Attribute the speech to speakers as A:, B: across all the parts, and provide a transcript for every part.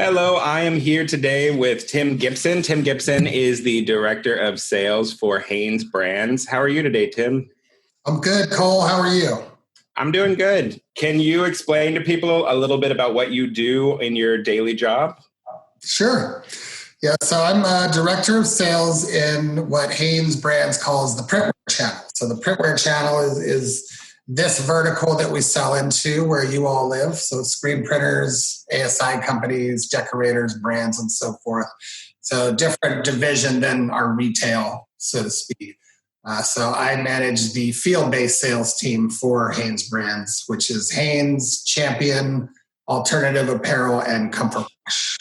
A: Hello, I am here today with Tim Gibson. Tim Gibson is the Director of Sales for Hanes Brands. How are you today, Tim?
B: I'm good, Cole. How are you?
A: I'm doing good. Can you explain to people a little bit about what you do in your daily job?
B: Sure. Yeah, so I'm a director of sales in what Hanes Brands calls the printwear channel. So the printwear channel is this vertical that we sell into where you all live. So screen printers, ASI companies, decorators, brands, and so forth. So different division than our retail, so to speak. So I manage the field-based sales team for Hanes Brands, which is Hanes, Champion, Alternative Apparel, and Comfortwash.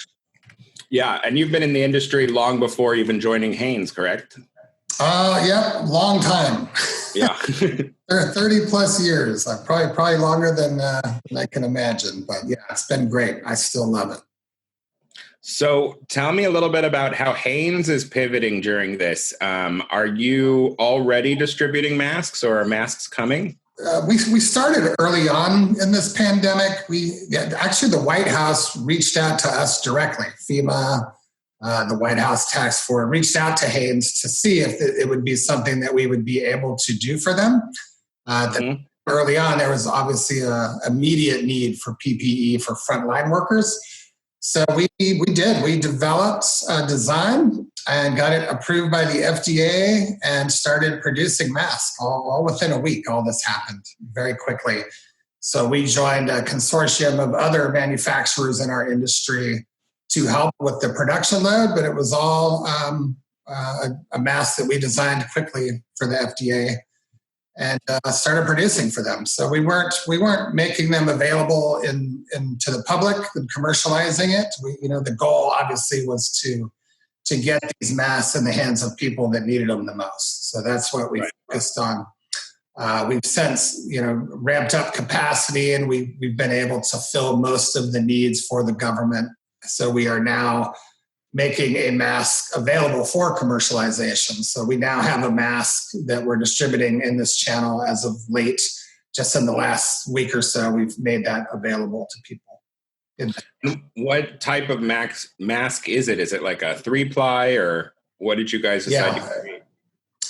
A: Yeah, and you've been in the industry long before even joining Hanes, correct?
B: Yeah, long time.
A: Yeah.
B: 30 plus years. Probably longer than I can imagine. But yeah, it's been great. I still love it.
A: So tell me a little bit about how Hanes is pivoting during this. Are you already distributing masks or are masks coming?
B: We started early on in this pandemic. Actually, the White House reached out to us directly. FEMA, the White House task force, reached out to Hanes to see if it would be something that we would be able to do for them. Early on, there was obviously an immediate need for PPE for frontline workers. So we did. We developed a design and got it approved by the FDA and started producing masks all within a week. All this happened very quickly. So we joined a consortium of other manufacturers in our industry to help with the production load, but it was all a mask that we designed quickly for the FDA and started producing for them. So we weren't making them available to the public and commercializing it. The goal obviously was to get these masks in the hands of people that needed them the most. So that's what we focused on. We've since ramped up capacity, and we've been able to fill most of the needs for the government. So we are now making a mask available for commercialization. So we now have a mask that we're distributing in this channel as of late. Just in the last week or so, we've made that available to people.
A: What type of mask is it? Is it like a 3-ply, or what did you guys decide to create?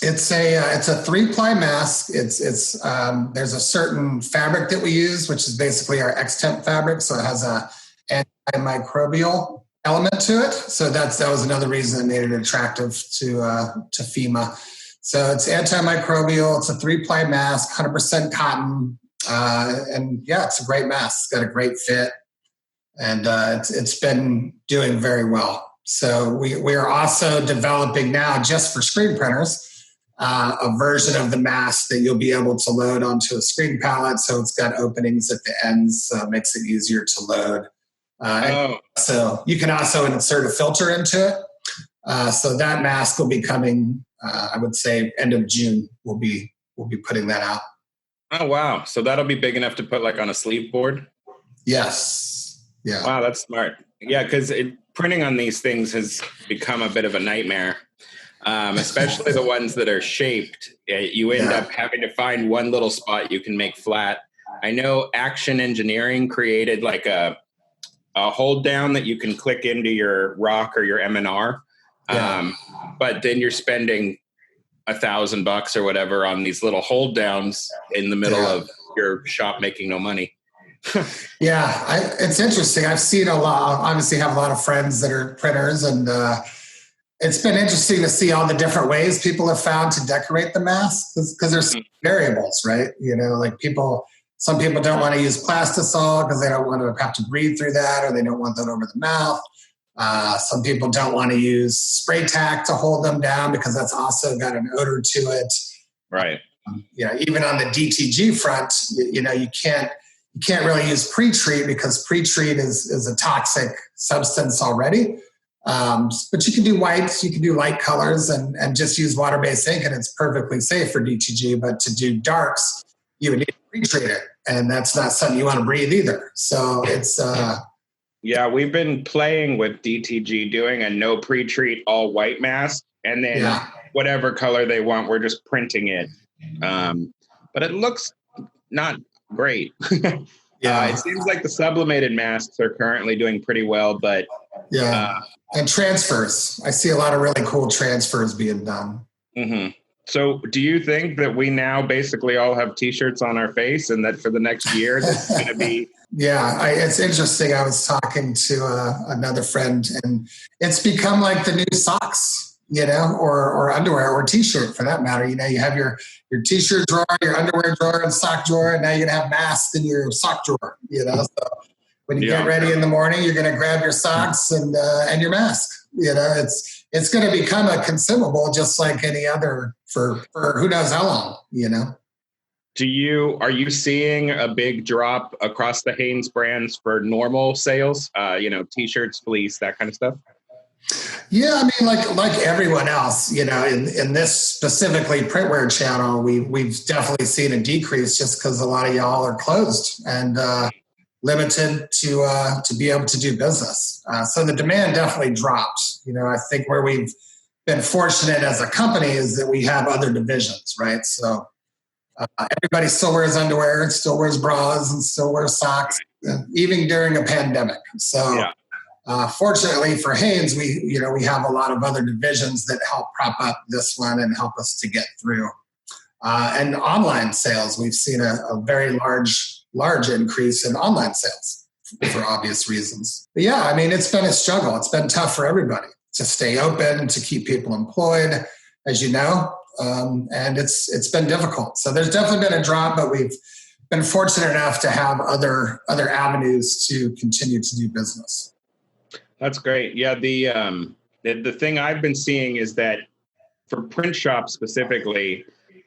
B: It's a 3-ply mask. It's there's a certain fabric that we use, which is basically our X-Temp fabric. So it has a antimicrobial element to it. So that was another reason that made it attractive to FEMA. So it's antimicrobial. It's a 3-ply mask, 100% cotton. And yeah, it's a great mask. It's got a great fit. And it's been doing very well. So we are also developing now, just for screen printers, a version of the mask that you'll be able to load onto a screen pallet. So it's got openings at the ends, so it makes it easier to load. So you can also insert a filter into it. So that mask will be coming, I would say, end of June. We'll be putting that out.
A: Oh, wow. So that'll be big enough to put like on a sleeve board?
B: Yes. Yeah.
A: Wow, that's smart. Yeah, because printing on these things has become a bit of a nightmare, especially the ones that are shaped. You end up having to find one little spot you can make flat. I know Action Engineering created like a hold down that you can click into your rock or your M&R. But then you're spending $1,000 or whatever on these little hold downs in the middle of your shop making no money.
B: It's interesting. I've seen a lot, obviously have a lot of friends that are printers, and it's been interesting to see all the different ways people have found to decorate the mask, because there's variables, right? Some people don't want to use plastisol because they don't want to have to breathe through that, or they don't want that over the mouth. Some people don't want to use spray tack to hold them down because that's also got an odor to it.
A: Right.
B: Even on the DTG front, you can't really use pre-treat because pre-treat is a toxic substance already. But you can do whites, you can do light colors, and just use water-based ink, and it's perfectly safe for DTG. But to do darks, you would need to pre-treat it, and that's not something you want to breathe either. So it's
A: we've been playing with DTG, doing a no pre-treat all white mask, and then whatever color they want, we're just printing it. But it looks not great. It seems like the sublimated masks are currently doing pretty well, but
B: Yeah. And transfers. I see a lot of really cool transfers being done.
A: Mm-hmm. So do you think that we now basically all have T-shirts on our face and that for the next year, this is going to be...
B: Yeah, it's interesting. I was talking to another friend, and it's become like the new socks, or underwear or T-shirt for that matter. You have your T-shirt drawer, your underwear drawer, and sock drawer, and now you're gonna have masks in your sock drawer. So when you get ready in the morning, you're gonna grab your socks and your mask. It's going to become a consumable just like any other for who knows how long.
A: Are you seeing a big drop across the Hanes brands for normal sales? T-shirts, fleece, that kind of stuff?
B: Yeah, I mean, like everyone else, in this specifically printwear channel, we've definitely seen a decrease just because a lot of y'all are closed and limited to be able to do business. So the demand definitely dropped. I think where we've been fortunate as a company is that we have other divisions, right? So everybody still wears underwear, still wears bras, and still wears socks, even during a pandemic. So fortunately for Hanes, we have a lot of other divisions that help prop up this one and help us to get through. And online sales, we've seen a very large increase in online sales for obvious reasons. But yeah, I mean, it's been a struggle. It's been tough for everybody to stay open, to keep people employed, as you know, and it's been difficult. So there's definitely been a drop, but we've been fortunate enough to have other avenues to continue to do business.
A: That's great. Yeah, the thing I've been seeing is that for print shops specifically,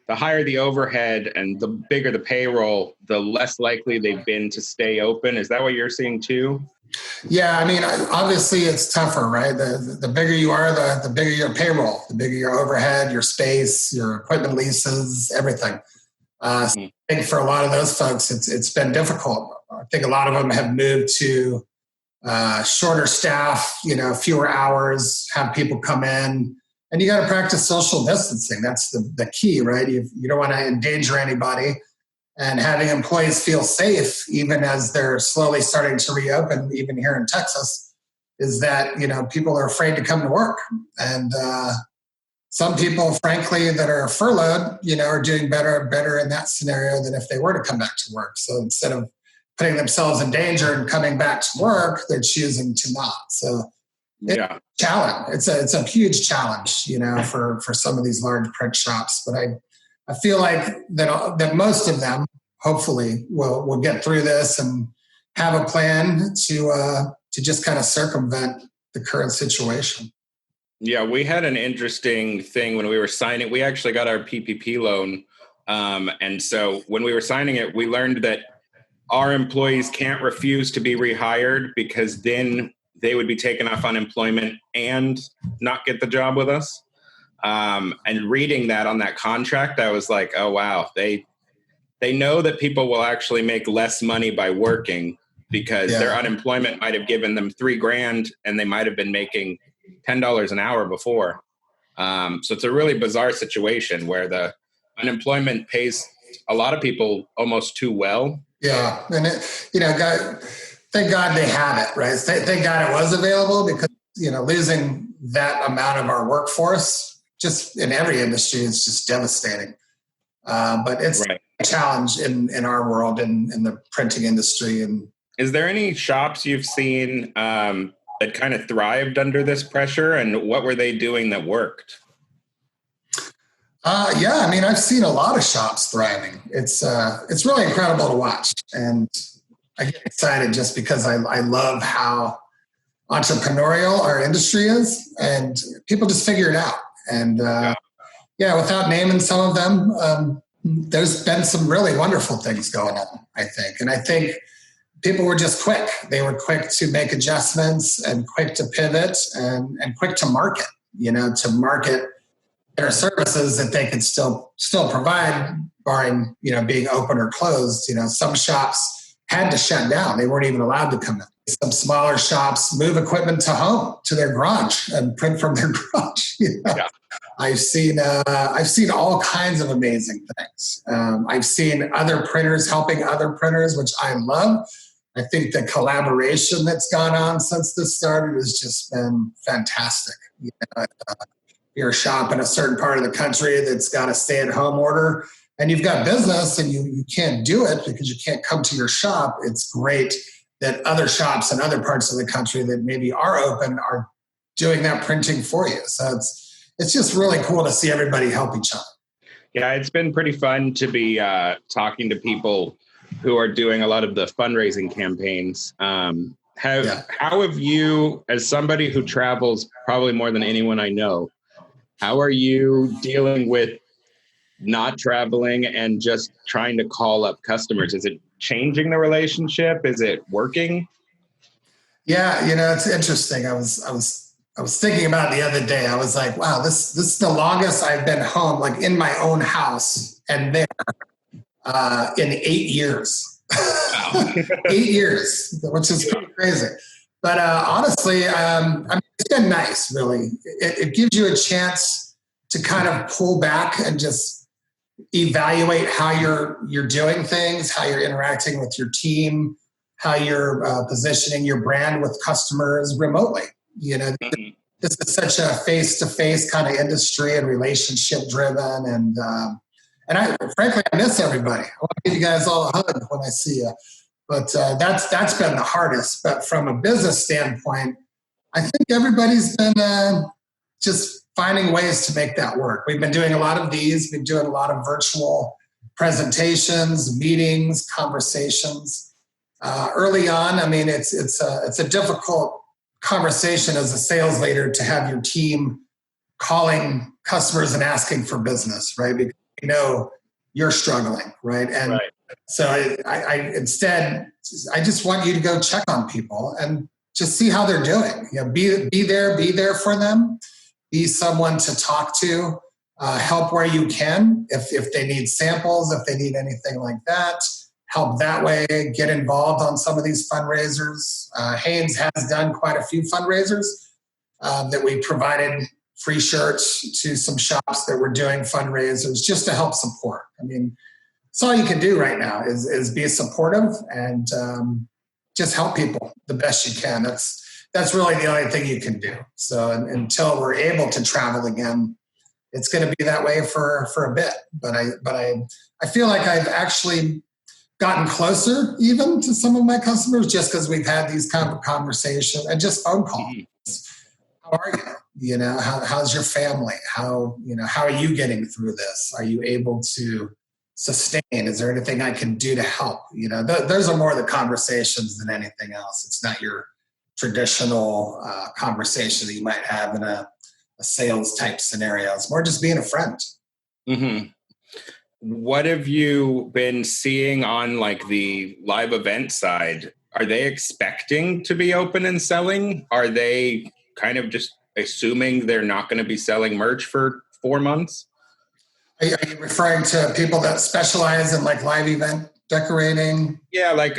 A: the higher the overhead and the bigger the payroll, the less likely they've been to stay open. Is that what you're seeing too?
B: Yeah, I mean, obviously it's tougher, right? The bigger you are, the bigger your payroll, the bigger your overhead, your space, your equipment leases, everything. So I think for a lot of those folks, it's been difficult. I think a lot of them have moved to shorter staff, fewer hours, have people come in. And you got to practice social distancing. That's the key, right? You don't want to endanger anybody. And having employees feel safe, even as they're slowly starting to reopen, even here in Texas, is that, people are afraid to come to work. And some people, frankly, that are furloughed, are doing better in that scenario than if they were to come back to work. So instead of putting themselves in danger and coming back to work, they're choosing to not. So it's a challenge. It's a huge challenge, for some of these large print shops. But I feel like that most of them hopefully will get through this and have a plan to just kind of circumvent the current situation.
A: Yeah, we had an interesting thing when we were signing. We actually got our PPP loan, and so when we were signing it, we learned that our employees can't refuse to be rehired because then they would be taken off unemployment and not get the job with us. And reading that on that contract, I was like, oh, wow. They know that people will actually make less money by working because their unemployment might have given them $3,000 and they might have been making $10 an hour before. So it's a really bizarre situation where the unemployment pays a lot of people almost too well.
B: Yeah. And thank God they have it, right? Thank God it was available because, losing that amount of our workforce just in every industry is just devastating. But it's a challenge in our world, in the printing industry. And
A: is there any shops you've seen that kind of thrived under this pressure, and what were they doing that worked?
B: Yeah, I mean, I've seen a lot of shops thriving. It's really incredible to watch. And I get excited just because I love how entrepreneurial our industry is, and people just figure it out. And without naming some of them, there's been some really wonderful things going on, I think. And I think people were just quick. They were quick to make adjustments and quick to pivot and quick to market, to market their services that they could still provide, barring, being open or closed. Some shops had to shut down. They weren't even allowed to come in. Some smaller shops move equipment to home, to their garage, and print from their garage. I've seen all kinds of amazing things. I've seen other printers helping other printers, which I love. I think the collaboration that's gone on since this started has just been fantastic. You're a shop in a certain part of the country that's got a stay-at-home order, and you've got business and you can't do it because you can't come to your shop. It's great that other shops in other parts of the country that maybe are open are doing that printing for you. So it's just really cool to see everybody help each other.
A: Yeah, it's been pretty fun to be talking to people who are doing a lot of the fundraising campaigns. How have you, as somebody who travels probably more than anyone I know, how are you dealing with not traveling and just trying to call up customers? Is it changing the relationship? Is it working?
B: Yeah, it's interesting. I was thinking about it the other day. I was like, wow, this is the longest I've been home, like in my own house and there in 8 years. Wow. 8 years, which is pretty crazy. But honestly, it's been nice, really. It gives you a chance to kind of pull back and just evaluate how you're doing things, how you're interacting with your team, how you're positioning your brand with customers remotely. This is such a face-to-face kind of industry and relationship-driven, and I frankly I miss everybody. I want to give you guys all a hug when I see you. But that's been the hardest. But from a business standpoint, I think everybody's been just finding ways to make that work. We've been doing a lot of these. Been doing a lot of virtual presentations, meetings, conversations. Early on, I mean, it's a difficult conversation as a sales leader to have your team calling customers and asking for business, right? Because you're struggling, right? And right. So I instead, I just want you to go check on people and just see how they're doing. Be there for them. Be someone to talk to. Help where you can. If they need samples, if they need anything like that, help that way. Get involved on some of these fundraisers. Hanes has done quite a few fundraisers that we provided free shirts to some shops that were doing fundraisers just to help support. I mean, that's all you can do right now is be supportive and just help people the best you can. That's really the only thing you can do. So until we're able to travel again, it's going to be that way for a bit. But I feel like I've actually gotten closer even to some of my customers just because we've had these kind of conversations and just phone calls. How are you? How's your family? How are you getting through this? Are you able to sustain? Is there anything I can do to help? Those are more the conversations than anything else. It's not your traditional conversation that you might have in a sales type scenario. It's more just being a friend.
A: Mm-hmm. What have you been seeing on like the live event side? Are they expecting to be open and selling? Are they kind of just assuming they're not going to be selling merch for 4 months?
B: Are you referring to people that specialize in like live event decorating?
A: Yeah,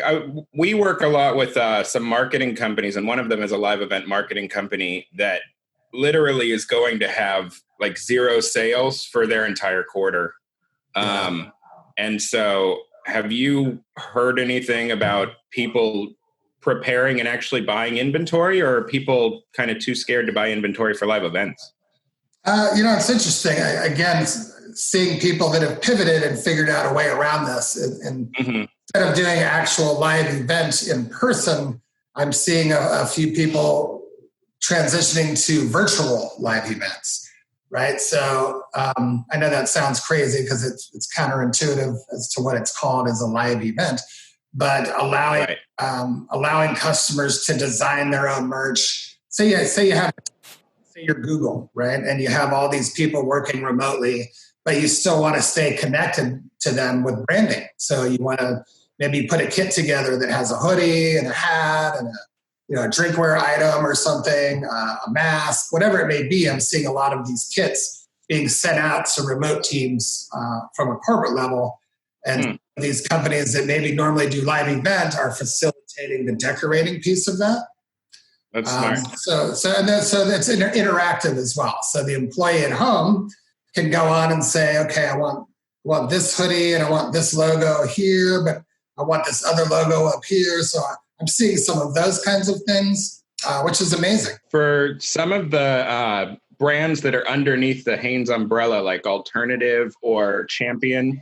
A: we work a lot with some marketing companies, and one of them is a live event marketing company that literally is going to have like 0 sales for their entire quarter. And so have you heard anything about people preparing and actually buying inventory, or are people kind of too scared to buy inventory for live events?
B: It's interesting. Again, seeing people that have pivoted and figured out a way around this. And mm-hmm. Instead of doing actual live events in person, I'm seeing a few people transitioning to virtual live events, right? So I know that sounds crazy because it's counterintuitive as to what it's called as a live event, but allowing customers to design their own merch. Say you're Google, right? And you have all these people working remotely, but you still want to stay connected to them with branding. So you want to maybe put a kit together that has a hoodie and a hat and a drinkware item or something, a mask, whatever it may be. I'm seeing a lot of these kits being sent out to remote teams from a corporate level. And these companies that maybe normally do live event are facilitating the decorating piece of that.
A: That's smart.
B: So that's interactive as well. So the employee at home can go on and say, okay, I want this hoodie and I want this logo here, but I I want this other logo up here. So I'm seeing some of those kinds of things, which is amazing.
A: For some of the brands that are underneath the Hanes umbrella, like Alternative or Champion,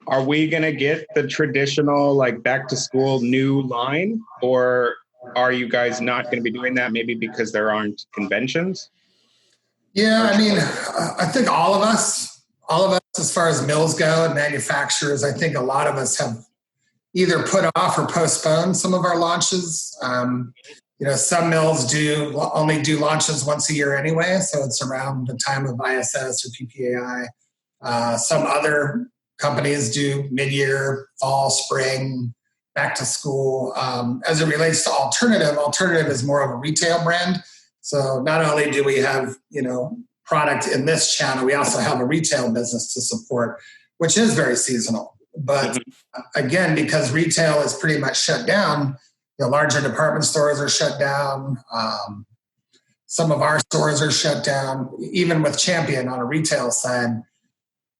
A: are we going to get the traditional like back to school new line, or are you guys not going to be doing that, maybe because there aren't conventions?
B: Yeah, I mean, I think all of us, as far as mills go and manufacturers, I think a lot of us have either put off or postponed some of our launches. Some mills only do launches once a year anyway, so it's around the time of ISS or PPAI. Some other companies do mid-year, fall, spring, back to school. As it relates to Alternative is more of a retail brand. So not only do we have, product in this channel, we also have a retail business to support, which is very seasonal. But again, because retail is pretty much shut down, larger department stores are shut down. Some of our stores are shut down, even with Champion on a retail side.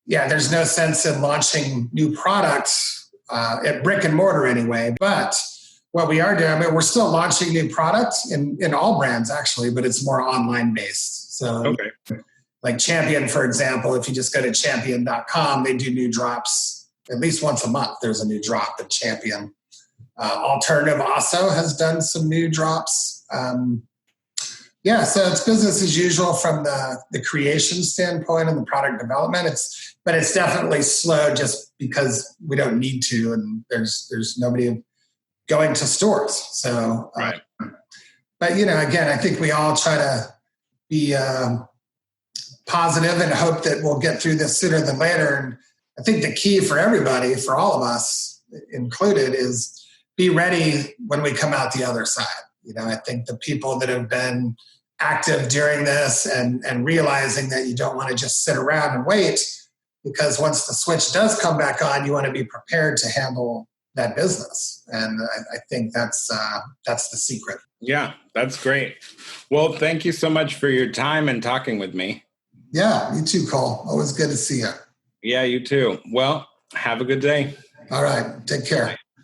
B: Yeah, there's no sense in launching new products at brick and mortar anyway. But what we are doing, we're still launching new products in all brands actually, but it's more online based. So like Champion, for example, if you just go to champion.com, they do new drops at least once a month. There's a new drop at Champion. Alternative also has done some new drops. So it's business as usual from the creation standpoint and the product development. But it's definitely slow just because we don't need to, and there's nobody going to stores. So, but again, I think we all try to be positive and hope that we'll get through this sooner than later. And I think the key for everybody, for all of us included, is be ready when we come out the other side. I think the people that have been active during this and realizing that you don't want to just sit around and wait, because once the switch does come back on, you want to be prepared to handle that business. And I think that's the secret.
A: Yeah, that's great. Well, thank you so much for your time and talking with me.
B: Yeah, you too, Cole. Always good to see you.
A: Yeah, you too. Well, have a good day.
B: All right. Take care.